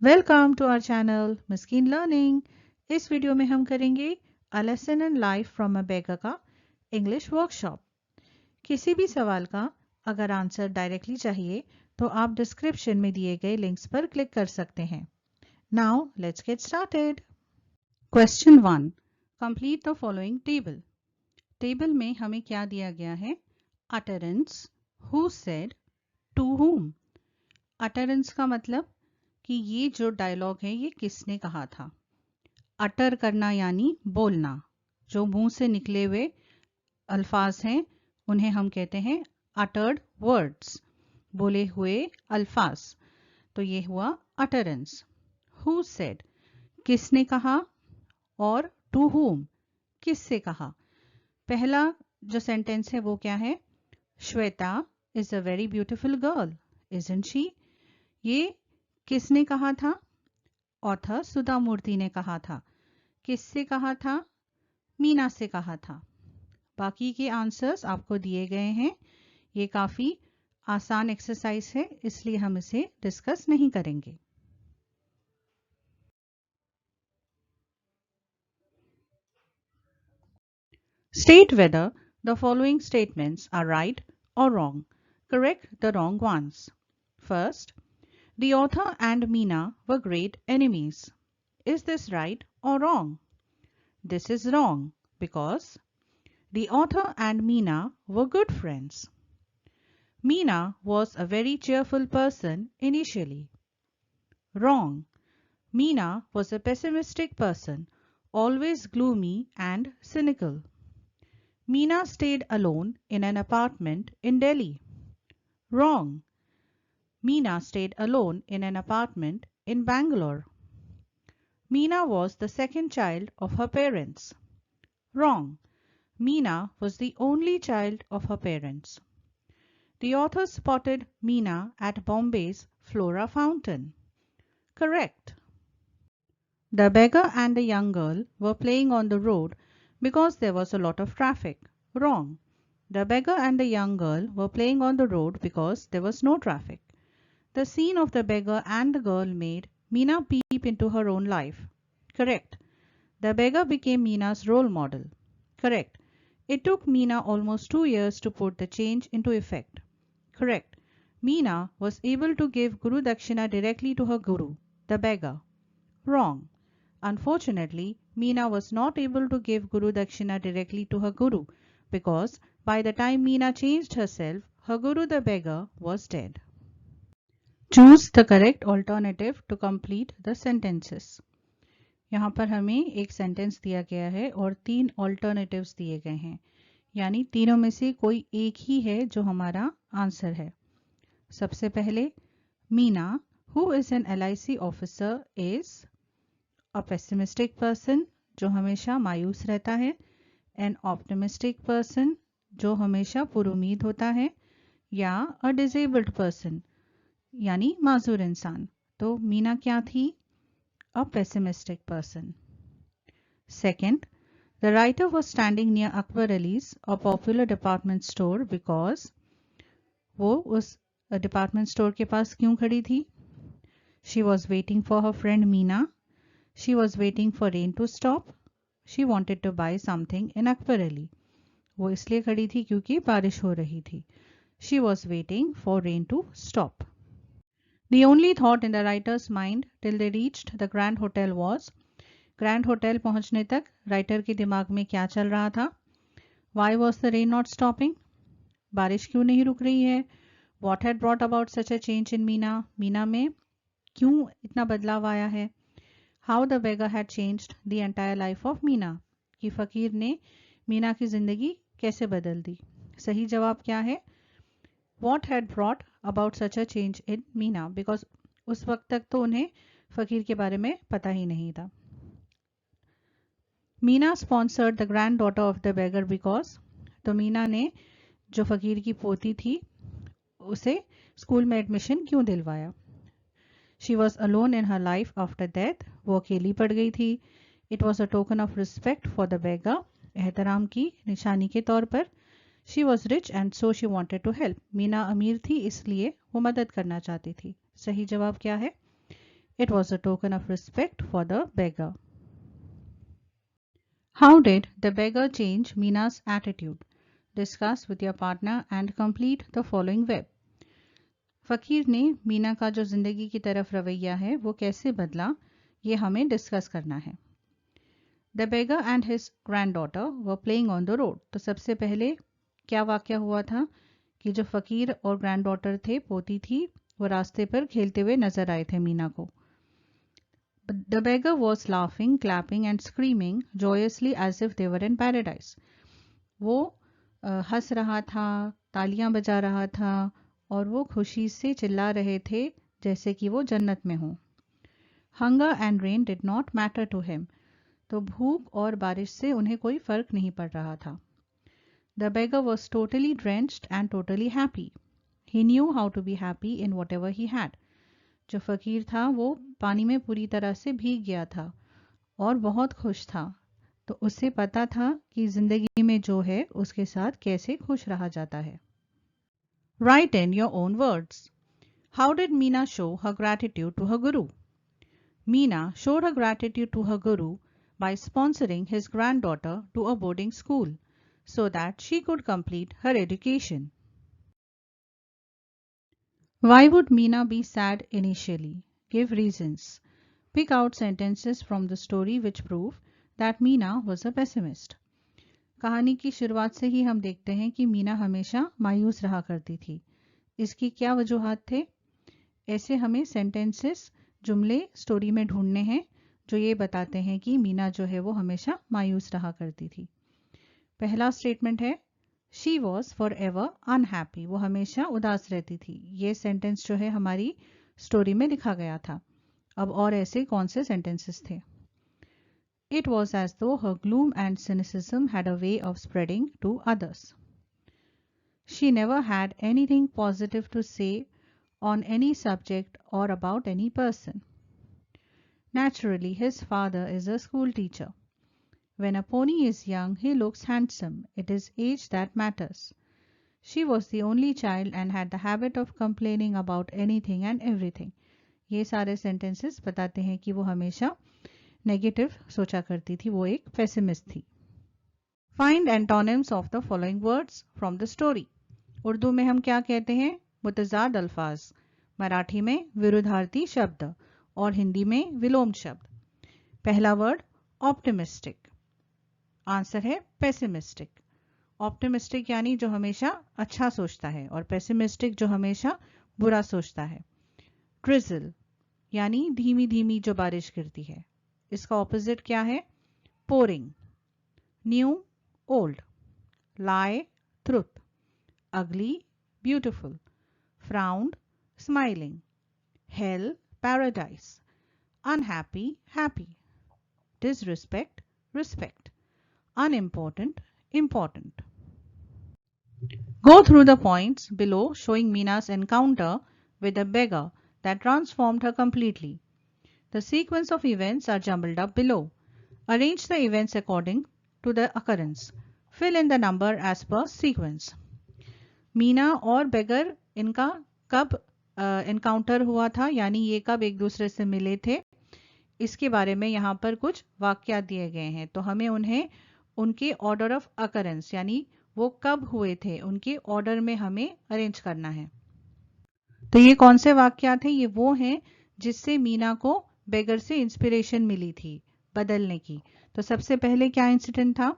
Welcome to our channel Miskeen learning. इस video में हम करेंगे a lesson in life from a beggar का इंग्लिश वर्कशॉप। किसी भी सवाल का अगर आंसर डायरेक्टली चाहिए तो आप डिस्क्रिप्शन में दिए गए लिंक्स पर क्लिक कर सकते हैं। Now let's get started. Question 1, complete the following table. Table में हमें क्या दिया गया है? Utterance, who said, to whom। Utterance का मतलब कि ये जो डायलॉग है ये किसने कहा था। अटर करना यानी बोलना, जो मुंह से निकले हुए अल्फाज हैं उन्हें हम कहते हैं अटर्ड वर्ड्स, बोले हुए अल्फाज। तो ये हुआ अटरेंस। हु सेड, किसने कहा, और टू whom, किससे कहा। पहला जो सेंटेंस है वो क्या है? Shweta is a very beautiful girl, isn't she. ये किसने कहा था? ऑथर सुधा मूर्ति ने कहा था। किससे कहा था? मीना से कहा था। बाकी के आंसर्स आपको दिए गए हैं। ये काफी आसान एक्सरसाइज है, इसलिए हम इसे डिस्कस नहीं करेंगे। State whether the following statements are right or wrong. Correct the wrong ones. First, the author and Meena were great enemies. Is this right or wrong? This is wrong because the author and Meena were good friends. Meena was a very cheerful person initially. Wrong. Meena was a pessimistic person, always gloomy and cynical. Meena stayed alone in an apartment in Delhi. Wrong. Meena stayed alone in an apartment in Bangalore. Meena was the second child of her parents. Wrong. Meena was the only child of her parents. The author spotted Meena at Bombay's Flora Fountain. Correct. The beggar and the young girl were playing on the road because there was a lot of traffic. Wrong. The beggar and the young girl were playing on the road because there was no traffic. The scene of the beggar and the girl made Meena peep into her own life. Correct. The beggar became Meena's role model. Correct. It took Meena almost 2 years to put the change into effect. Correct. Meena was able to give Guru Dakshina directly to her guru, the beggar. Wrong. Unfortunately, Meena was not able to give Guru Dakshina directly to her guru because by the time Meena changed herself, her guru the beggar was dead. Choose the correct alternative to complete the sentences. यहाँ पर हमें एक sentence दिया गया है और 3 alternatives दिए गए हैं, यानी तीनों में से कोई एक ही है जो हमारा आंसर है। सबसे पहले, Meena who is an LIC officer is a pessimistic person, जो हमेशा मायूस रहता है, एन ऑप्टिमिस्टिक पर्सन, जो हमेशा पुरुमीद होता है, या अ डिसेबल्ड पर्सन, यानी माजूर इंसान। तो मीना क्या थी? A pessimistic person. Second, the writer was standing near Akbar allies a popular department store because, वो उस डिपार्टमेंट स्टोर के पास क्यों खड़ी थी? She was waiting for her friend Meena. She was waiting for rain to stop. She wanted to buy something in Akbar Ali. वो इसलिए खड़ी थी क्योंकि बारिश हो रही थी. She was waiting for rain to stop. The only thought in the writer's mind till they reached the Grand Hotel was, Grand Hotel पहुंचने तक राइटर के दिमाग में क्या चल रहा था? Why was the rain not stopping? बारिश क्यों नहीं रुक रही है? What had brought about such a change in Meena? Meena में क्यों इतना बदलाव आया है? How the beggar had changed the entire life of Meena, कि फकीर ने मीना की जिंदगी कैसे बदल दी। सही जवाब क्या है? What had brought about such a change in Meena, because उस वक्त तक तो उन्हें फकीर के बारे में पता ही नहीं था। Meena sponsored the granddaughter of the beggar because, तो मीना ने जो फकीर की पोती थी उसे स्कूल में एडमिशन क्यों दिलवाया? She was alone in her life after death. वो अकेली पड़ गई थी. It was a token of respect for the beggar. एहतराम की निशानी के तौर पर. She was rich and so she wanted to help. Meena अमीर थी इसलिए वो मदद करना चाहती थी. सही जवाब क्या है? It was a token of respect for the beggar. How did the beggar change Meena's attitude? Discuss with your partner and complete the following web. फकीर ने मीना का जो जिंदगी की तरफ रवैया है वो कैसे बदला, ये हमें डिस्कस करना है. The beggar and his granddaughter were playing on the road. तो सबसे पहले क्या वाक्य हुआ था कि जो फकीर और ग्रैंडडॉटर थे, पोती थी, वो रास्ते पर खेलते हुए नजर आए थे मीना को. The beggar was laughing, clapping and screaming joyously as if they were in paradise. वो हंस रहा था, तालियां बजा रहा था और वो खुशी से चिल्ला रहे थे जैसे कि वो जन्नत में हो. Hunger and rain did not matter to him. तो भूख और बारिश से उन्हें कोई फर्क नहीं पड़ रहा था. The beggar was totally drenched and totally happy. He knew how to be happy in whatever he had. जो फकीर था वो पानी में पूरी तरह से भीग गया था और बहुत खुश था. तो उसे पता था कि जिंदगी में जो है उसके साथ कैसे खुश रहा जाता है. Write in your own words. How did Meena show her gratitude to her guru? Meena showed her gratitude to her guru by sponsoring his granddaughter to a boarding school so that she could complete her education. Why would Meena be sad initially? Give reasons. Pick out sentences from the story which prove that Meena was a pessimist. कहानी की शुरुआत से ही हम देखते हैं कि मीना हमेशा मायूस रहा करती थी. इसकी क्या वजूहात थे? ऐसे हमें सेंटेंसेस, जुमले स्टोरी में ढूंढने हैं जो ये बताते हैं कि मीना जो है वो हमेशा मायूस रहा करती थी. पहला स्टेटमेंट है She was forever unhappy. वो हमेशा उदास रहती थी. ये सेंटेंस जो है हमारी स्टोरी में लिखा गया था. अब और ऐसे कौन से सेंटेंसेस थे? It was as though her gloom and cynicism had a way of spreading to others. She never had anything positive to say on any subject or about any person. Naturally, his father is a school teacher. When a pony is young, he looks handsome. It is age that matters. She was the only child and had the habit of complaining about anything and everything. ये सारे sentences बताते हैं कि वो हमेशा negative सोचा करती थी, वो एक पेसिमिस्ट थी. Find antonyms of the following words from the story. Urdu में हम क्या कहते हैं? मुतजाद अल्फाज. मराठी में विरुद्धार्थी शब्द और हिंदी में विलोम शब्द. पहला वर्ड ऑप्टिमिस्टिक. आंसर है पेसिमिस्टिक. ऑप्टिमिस्टिक यानी जो हमेशा अच्छा सोचता है और पेसिमिस्टिक जो हमेशा बुरा सोचता है. ड्रिजल यानी धीमी धीमी जो बारिश गिरती है. इसका ऑपोजिट क्या है? Boring. New old. Lie truth. Ugly beautiful. Frowned smiling. Hell paradise. Unhappy happy. Disrespect respect. Unimportant, important. Go through the points below showing Meena's encounter with the beggar that transformed her completely. The sequence of events are jumbled up below. Arrange the events according to the occurrence. Fill in the number as per sequence. Meena और बेगर इनका कब encounter हुआ था, यानी ये कब एक दूसरे से मिले थे, इसके बारे में यहाँ पर कुछ वाक्य दिए गए हैं. तो हमें उन्हें उनके ऑर्डर ऑफ अकरेंस यानी वो कब हुए थे उनके ऑर्डर में हमें अरेंज करना है. तो ये कौन से वाक्यात हैं? ये वो हैं जिससे मीना को बेगर से इंस्पिरेशन मिली थी बदलने की. तो सबसे पहले क्या इंसिडेंट था?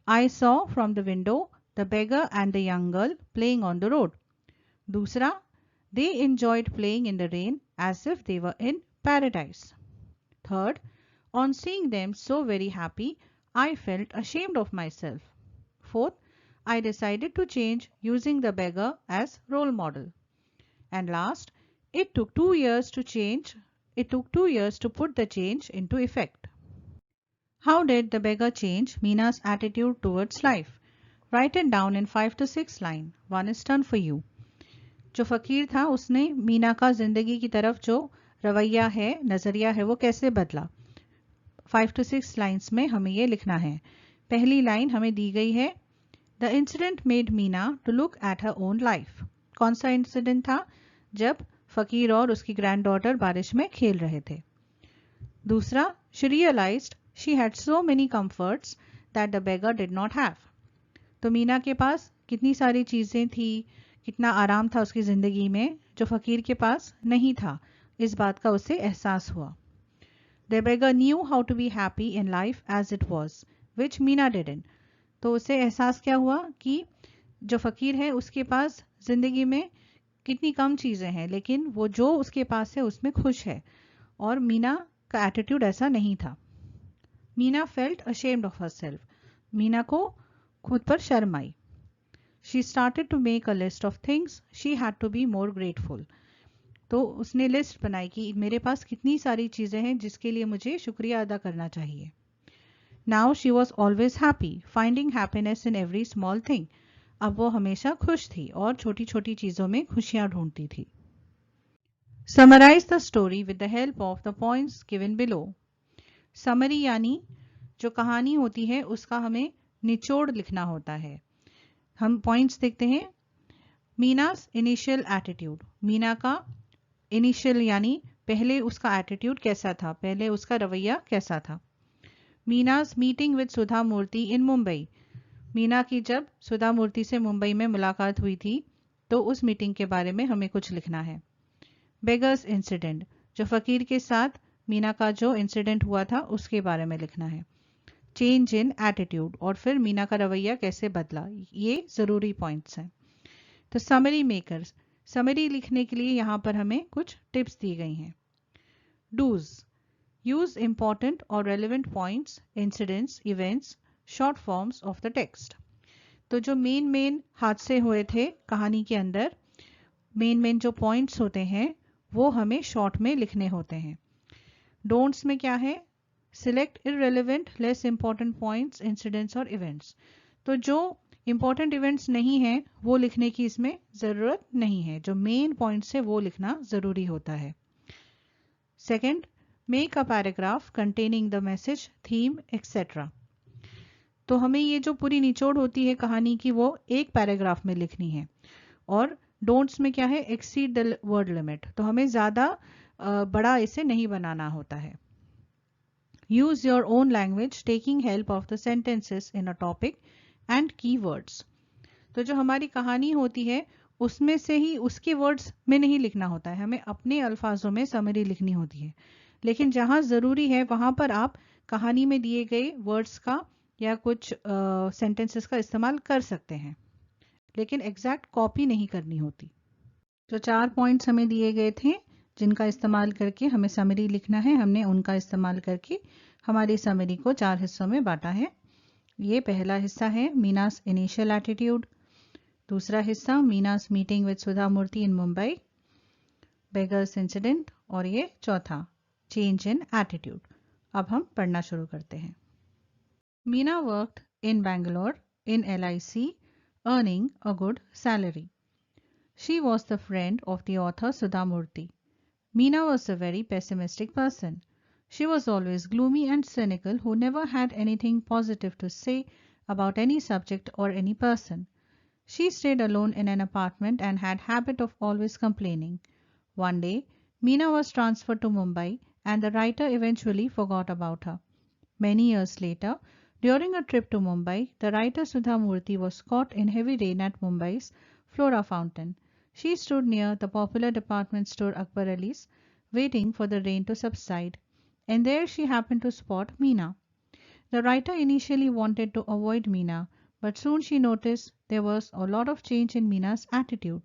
I saw from the window the beggar and the young girl playing on the road. दूसरा, they enjoyed playing in the rain as if they were in paradise. Third, on seeing them so very happy I felt ashamed of myself. Fourth, I decided to change using the beggar as role model. And last, it took 2 years to change. It took 2 years to put the change into effect. How did the beggar change Meena's attitude towards life? Write it down in 5 to 6 lines. One is done for you. जो फकीर था उसने मीना का जिंदगी की तरफ जो रवैया है, नजरिया है, वो कैसे बदला? 5 to 6 लाइन्स में हमें ये लिखना है. पहली लाइन हमें दी गई है, the incident made Meena to look at her own life. कौन सा इंसिडेंट था? जब फकीर और उसकी ग्रैंड डॉटर बारिश में खेल रहे थे। दूसरा, she realized she had so many comforts that the beggar did not have. तो मीना के पास कितनी सारी चीजें थी, कितना आराम था उसकी जिंदगी में जो फकीर के पास नहीं था, इस बात का उसे एहसास हुआ। The beggar knew how to be happy in life as it was, which Meena didn't. तो उसे एहसास क्या हुआ कि जो फकीर है उसके पास जिंदगी में कितनी कम चीजें हैं, लेकिन वो जो उसके पास है उसमें खुश है, और मीना का एटीट्यूड ऐसा नहीं था। Meena felt ashamed of herself. Meena को खुद पर शर्म आई। She started to make a list of things she had to be more grateful. तो उसने लिस्ट बनाई कि मेरे पास कितनी सारी चीजें हैं जिसके लिए मुझे शुक्रिया अदा करना चाहिए। Now she was always happy, finding happiness in every small thing. अब वो हमेशा खुश थी और छोटी छोटी चीजों में खुशियां ढूंढती थी। Summarize the story with the help of the points given below. Summary यानी जो कहानी होती है उसका हमें निचोड़ लिखना होता है। हम पॉइंट्स देखते हैं। मीनास इनिशियल एटीट्यूड, मीना का इनिशियल यानी पहले उसका एटीट्यूड कैसा था, पहले उसका रवैया कैसा था। मीनास meeting with Sudha Murthy in Mumbai, Meena की जब सुधा मूर्ति से मुंबई में मुलाकात हुई थी तो उस मीटिंग के बारे में हमें कुछ लिखना है। बेगर्स इंसिडेंट, जो फकीर के साथ मीना का जो इंसिडेंट हुआ था उसके बारे में लिखना है। चेंज इन एटीट्यूड, और फिर मीना का रवैया कैसे बदला, ये जरूरी पॉइंट्स हैं। तो समरी मेकर्स, समरी लिखने के लिए यहाँ पर हमें कुछ टिप्स दी गई हैं। डूज, यूज इंपॉर्टेंट और relevant points, incidents, events, short forms of the text. तो जो मेन हादसे हुए थे कहानी के अंदर, मेन जो पॉइंट्स होते हैं वो हमें शॉर्ट में लिखने होते हैं। डोंट्स में क्या है, select irrelevant less important points, incidents और इवेंट्स। तो जो इंपॉर्टेंट इवेंट्स नहीं है वो लिखने की इसमें जरूरत नहीं है, जो मेन पॉइंट्स है वो लिखना जरूरी होता है। Second, make a paragraph containing the message, theme etcetera. तो हमें ये जो पूरी निचोड़ होती है कहानी की वो एक पैराग्राफ में लिखनी है। और डोंट्स में क्या है, एक्सीड द वर्ड लिमिट, तो हमें ज्यादा बड़ा इसे नहीं बनाना होता है। Use your own language taking help of the sentences in a topic and keywords. तो जो हमारी कहानी होती है उसमें से ही उसके वर्ड्स में नहीं लिखना होता है, हमें अपने अल्फाजों में समरी लिखनी होती है। लेकिन जहां जरूरी है वहां पर आप कहानी में दिए गए वर्ड्स का या कुछ सेंटेंसेस का इस्तेमाल कर सकते हैं, लेकिन एग्जैक्ट कॉपी नहीं करनी होती। तो 4 पॉइंट्स हमें दिए गए थे जिनका इस्तेमाल करके हमें समरी लिखना है, हमने उनका इस्तेमाल करके हमारी समरी को 4 हिस्सों में बांटा है। ये पहला हिस्सा है मीनास इनिशियल एटीट्यूड, दूसरा हिस्सा Meena's meeting with Sudha Murthy in Mumbai, beggars incident, और ये चौथा चेंज इन एटीट्यूड। अब हम पढ़ना शुरू करते हैं। Meena worked in Bangalore in LIC, earning a good salary. She was the friend of the author Sudha Murthy. Meena was a very pessimistic person. She was always gloomy and cynical, who never had anything positive to say about any subject or any person. She stayed alone in an apartment and had habit of always complaining. One day, Meena was transferred to Mumbai and the writer eventually forgot about her. Many years later, during a trip to Mumbai, the writer Sudha Murthy was caught in heavy rain at Mumbai's Flora Fountain. She stood near the popular department store Akbar Ali's, waiting for the rain to subside, and there she happened to spot Meena. The writer initially wanted to avoid Meena, but soon she noticed there was a lot of change in Meena's attitude.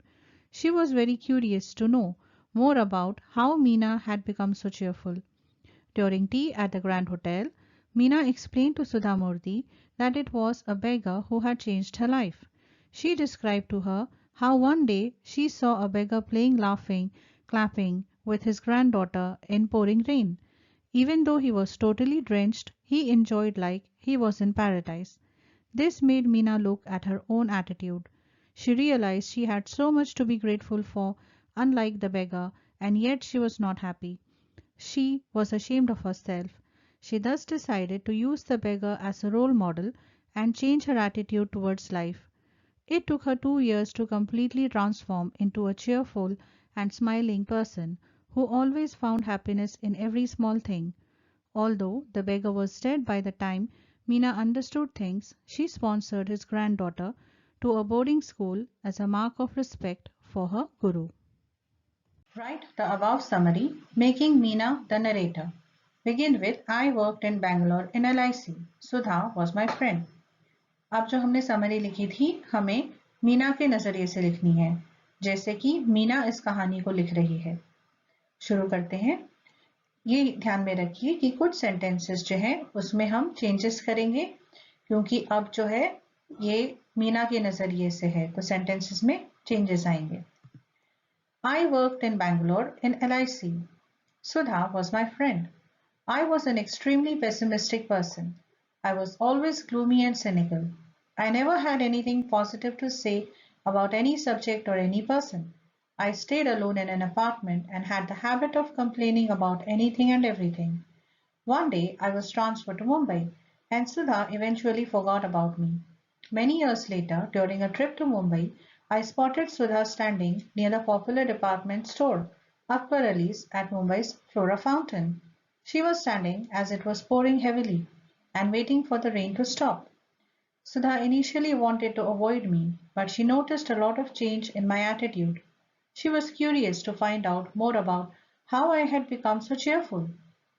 She was very curious to know more about how Meena had become so cheerful. During tea at the Grand Hotel, Meena explained to Sudha Murthy that it was a beggar who had changed her life. She described to her how one day she saw a beggar playing, laughing, clapping with his granddaughter in pouring rain. Even though he was totally drenched, he enjoyed like he was in paradise. This made Meena look at her own attitude. She realized she had so much to be grateful for, unlike the beggar, and yet she was not happy. She was ashamed of herself. She thus decided to use the beggar as a role model and change her attitude towards life. It took her 2 years to completely transform into a cheerful and smiling person who always found happiness in every small thing. Although the beggar was dead by the time Meena understood things, she sponsored his granddaughter to a boarding school as a mark of respect for her guru. Write the above summary, making Meena the narrator. Begin with I worked in Bangalore in LIC. Sudha was my friend. अब जो हमने summary लिखी थी हमें मीना के नजरिए से लिखनी है, जैसे कि मीना इस कहानी को लिख रही है। शुरू करते हैं। ये ध्यान में रखिए कि कुछ सेंटेंसेस जो हैं उसमें हम चेंजेस करेंगे, क्योंकि अब जो है ये मीना के नजरिए से है तो सेंटेंसेस में चेंजेस आएंगे। I worked in Bangalore in LIC. Sudha was my friend. I was an extremely pessimistic person. I was always gloomy and cynical. I never had anything positive to say about any subject or any person. I stayed alone in an apartment and had the habit of complaining about anything and everything. One day I was transferred to Mumbai, and Sudha eventually forgot about me. Many years later, during a trip to Mumbai, I spotted Sudha standing near the popular department store, Akbar Ali's, at Mumbai's Flora Fountain. She was standing as it was pouring heavily and waiting for the rain to stop. Sudha initially wanted to avoid me, but she noticed a lot of change in my attitude. She was curious to find out more about how I had become so cheerful.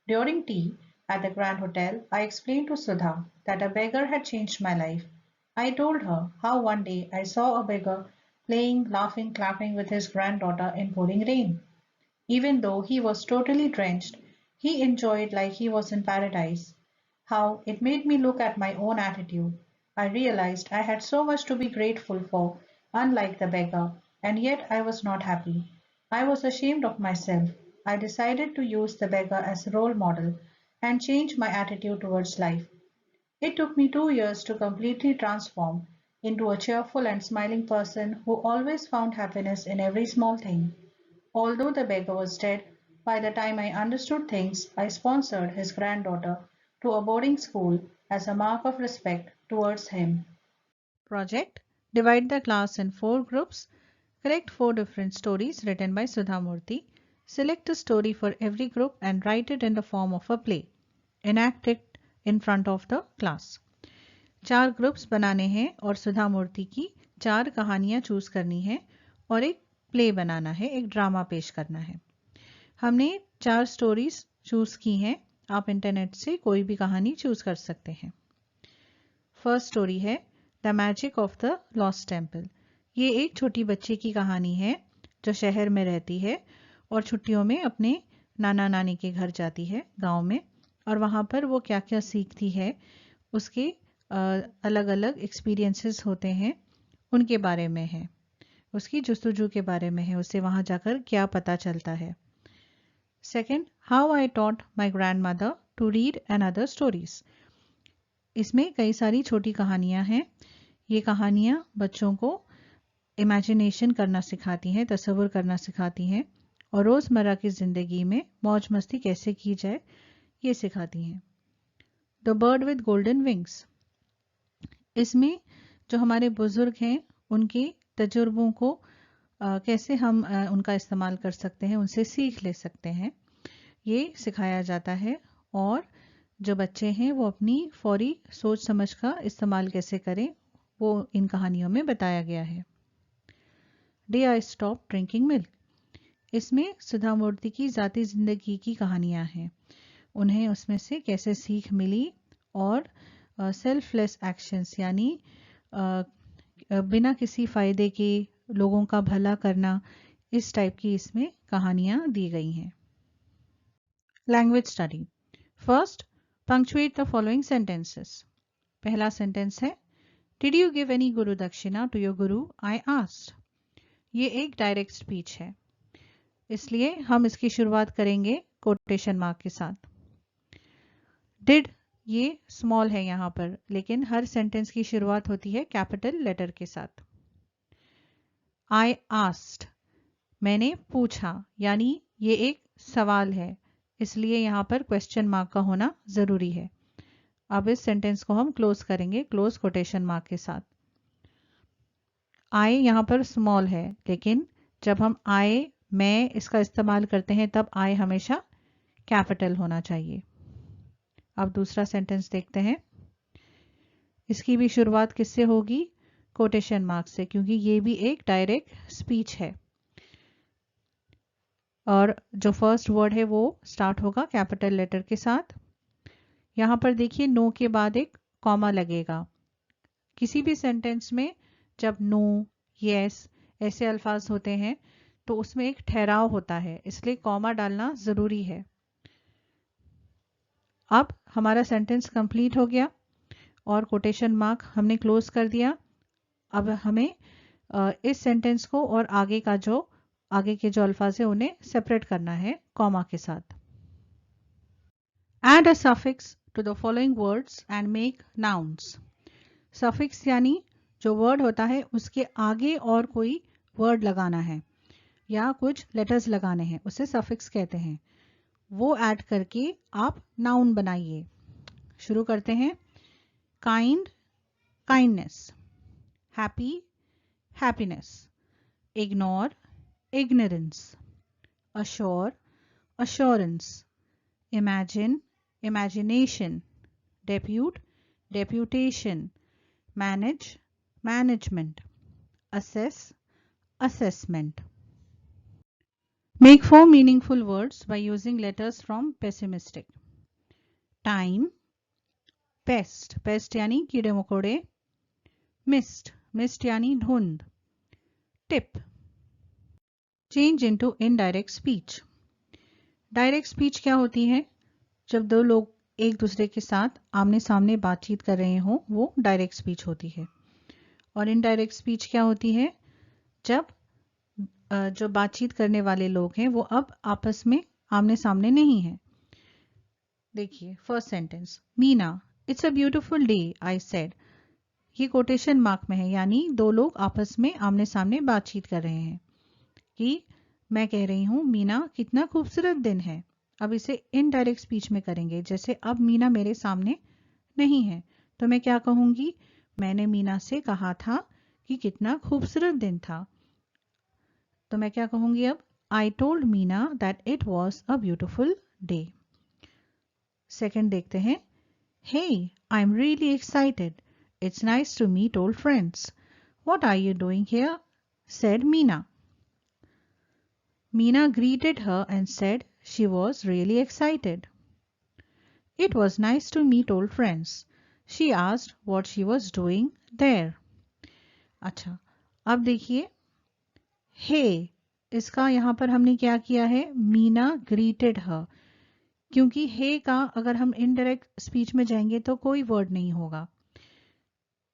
During tea at the Grand Hotel, I explained to Sudha that a beggar had changed my life. I told her how one day I saw a beggar playing, laughing, clapping with his granddaughter in pouring rain. Even though he was totally drenched, he enjoyed like he was in paradise. How it made me look at my own attitude. I realized I had so much to be grateful for, unlike the beggar, and yet I was not happy. I was ashamed of myself. I decided to use the beggar as a role model and change my attitude towards life. It took me 2 years to completely transform into a cheerful and smiling person who always found happiness in every small thing. Although the beggar was dead, by the time I understood things, I sponsored his granddaughter to a boarding school as a mark of respect towards him. Project: divide the class in 4 groups. Correct 4 different stories written by Sudha Murthy. Select a story for every group and write it in the form of a play. Enact it in front of the class. 4 groups बनाने हैं और सुधा मूर्ति की 4 कहानियां choose करनी है और एक play बनाना है, एक ड्रामा पेश करना है। हमने 4 स्टोरीज चूज की हैं। आप इंटरनेट से कोई भी कहानी चूज कर सकते हैं। फर्स्ट स्टोरी है the magic of the lost temple. ये एक छोटी बच्ची की कहानी है जो शहर में रहती है और छुट्टियों में अपने नाना नानी के घर जाती है गांव में, और वहाँ पर वो क्या क्या सीखती है, उसके अलग अलग एक्सपीरियंसेस होते हैं, उनके बारे में है, उसकी जुस्तजू के बारे में है, उसे वहाँ जाकर क्या पता चलता है। Second, how I taught my grandmother to read and other stories. इसमें कई सारी छोटी कहानियाँ हैं। ये कहानियाँ बच्चों को इमेजिनेशन करना सिखाती हैं, तस्वुर करना सिखाती हैं और रोज़मर्रा की ज़िंदगी में मौज मस्ती कैसे की जाए ये सिखाती हैं। The bird with golden wings. इसमें जो हमारे बुजुर्ग हैं उनके तजुर्बों को कैसे हम उनका इस्तेमाल कर सकते हैं, उनसे सीख ले सकते हैं, ये सिखाया जाता है। और जो बच्चे हैं वो अपनी फौरी सोच समझ का इस्तेमाल कैसे करें वो इन कहानियों में बताया गया है। Day I stop drinking milk. इसमें सुधा मूर्ति की ज़ाती ज़िंदगी की कहानियाँ हैं, उन्हें उसमें से कैसे सीख मिली और सेल्फलेस एक्शंस यानी बिना किसी फ़ायदे के लोगों का भला करना, इस टाइप की इसमें कहानियाँ दी गई हैं। Language study. First, punctuate the following sentences. पहला सेंटेंस है डिड यू गिव एनी गुरु दक्षिणा to your Guru I asked. ये एक डायरेक्ट स्पीच है, इसलिए हम इसकी शुरुआत करेंगे कोटेशन मार्क के साथ। डिड ये स्मॉल है यहाँ पर, लेकिन हर सेंटेंस की शुरुआत होती है कैपिटल लेटर के साथ। आई आस्क्ड, मैंने पूछा, यानी ये एक सवाल है, इसलिए यहाँ पर क्वेश्चन मार्क का होना जरूरी है। अब इस सेंटेंस को हम क्लोज करेंगे क्लोज कोटेशन मार्क के साथ। आई यहाँ पर स्मॉल है, लेकिन जब हम आई मैं इसका इस्तेमाल करते हैं तब I हमेशा कैपिटल होना चाहिए। अब दूसरा सेंटेंस देखते हैं। इसकी भी शुरुआत किससे होगी? कोटेशन मार्क से, क्योंकि ये भी एक डायरेक्ट स्पीच है। और जो फर्स्ट वर्ड है वो स्टार्ट होगा कैपिटल लेटर के साथ। यहाँ पर देखिए नो के बाद एक कॉमा लगेगा। किसी भी सेंटेंस में जब नो, यस ऐसे अल्फाज होते हैं तो उसमें एक ठहराव होता है, इसलिए कॉमा डालना जरूरी है। अब हमारा सेंटेंस कंप्लीट हो गया और कोटेशन मार्क हमने क्लोज कर दिया। अब हमें इस सेंटेंस को और आगे के जो अल्फाज है उन्हें सेपरेट करना है कॉमा के साथ। Add a suffix to the following words and make nouns. Suffix यानी जो वर्ड होता है उसके आगे और कोई वर्ड लगाना है या कुछ लेटर्स लगाने हैं, उसे सफिक्स कहते हैं। वो ऐड करके आप नाउन बनाइए। शुरू करते हैं। Kind, kindness. Happy, happiness. Ignore, ignorance. Assure, assurance. Imagine, imagination. Depute, deputation. Manage, management. Assess, assessment. Make 4 meaningful words by using letters from pessimistic. Time, pest, pest यानी कीड़े मकोड़े. Mist, mist यानी धुंध. Tip. Change into indirect speech. Direct speech क्या होती है? जब दो लोग एक दूसरे के साथ आमने सामने बातचीत कर रहे हो, वो डायरेक्ट स्पीच होती है। और इनडायरेक्ट स्पीच क्या होती है? जब जो बातचीत करने वाले लोग हैं वो अब आपस में आमने सामने नहीं है। देखिए first sentence, Meena, it's a beautiful day I said. ये कोटेशन मार्क में है, यानी दो लोग आपस में आमने सामने बातचीत कर रहे हैं कि मैं कह रही हूं मीना कितना खूबसूरत दिन है। अब इसे इनडायरेक्ट स्पीच में करेंगे। जैसे अब मीना मेरे सामने नहीं है तो मैं क्या कहूंगी? मैंने मीना से कहा था कि कितना खूबसूरत दिन था। तो मैं क्या कहूंगी अब? I told Meena that it was a beautiful day. Second देखते हैं। Hey, I am really excited, it's nice to meet old friends, what are you doing here, said Meena. Meena greeted her and said she was really excited. It was nice to meet old friends. She asked what she was doing there. अच्छा, अब देखिए हे, इसका यहाँ पर हमने क्या किया है? मीना greeted her, क्योंकि हे का अगर हम इनडायरेक्ट स्पीच में जाएंगे तो कोई वर्ड नहीं होगा।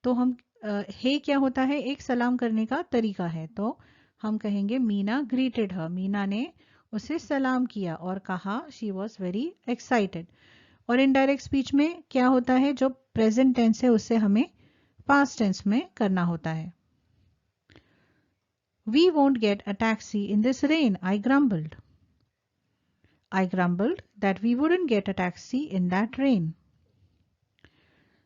तो हम हे क्या होता है? एक सलाम करने का तरीका है। तो हम कहेंगे मीना ग्रीटेड हर, मीना ने उसे सलाम किया और कहा शी वॉज वेरी एक्साइटेड। और इनडायरेक्ट स्पीच में क्या होता है? जो प्रेजेंट टेंस है उससे हमें पास्ट टेंस में करना होता है। We won't get a taxi in this rain, I grumbled. I grumbled that we wouldn't get a taxi in that rain.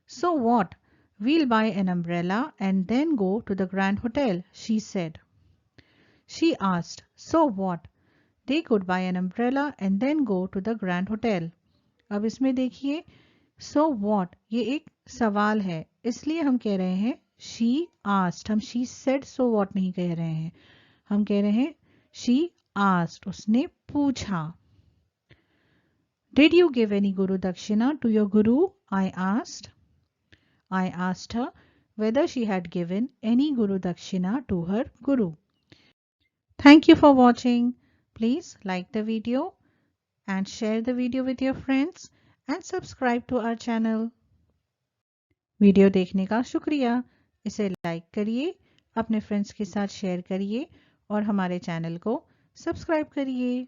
So what, we'll buy an umbrella and then go to the Grand Hotel, she said. She asked, so what? They could buy an umbrella and then go to the Grand Hotel. अब इसमें देखिए so what, ये एक सवाल है, इसलिए हम कह रहे हैं she asked। हम she said so what नहीं कह रहे हैं, हम कह रहे हैं she asked, उसने पूछा। Did you give any guru dakshina to your guru? I asked. I asked her whether she had given any guru dakshina to her guru. Thank you for watching. Please like the video and share the video with your friends and subscribe to our channel. Video देखने का शुक्रिया। इसे like करिए, अपने friends के साथ share करिए और हमारे चैनल को सब्सक्राइब करिए।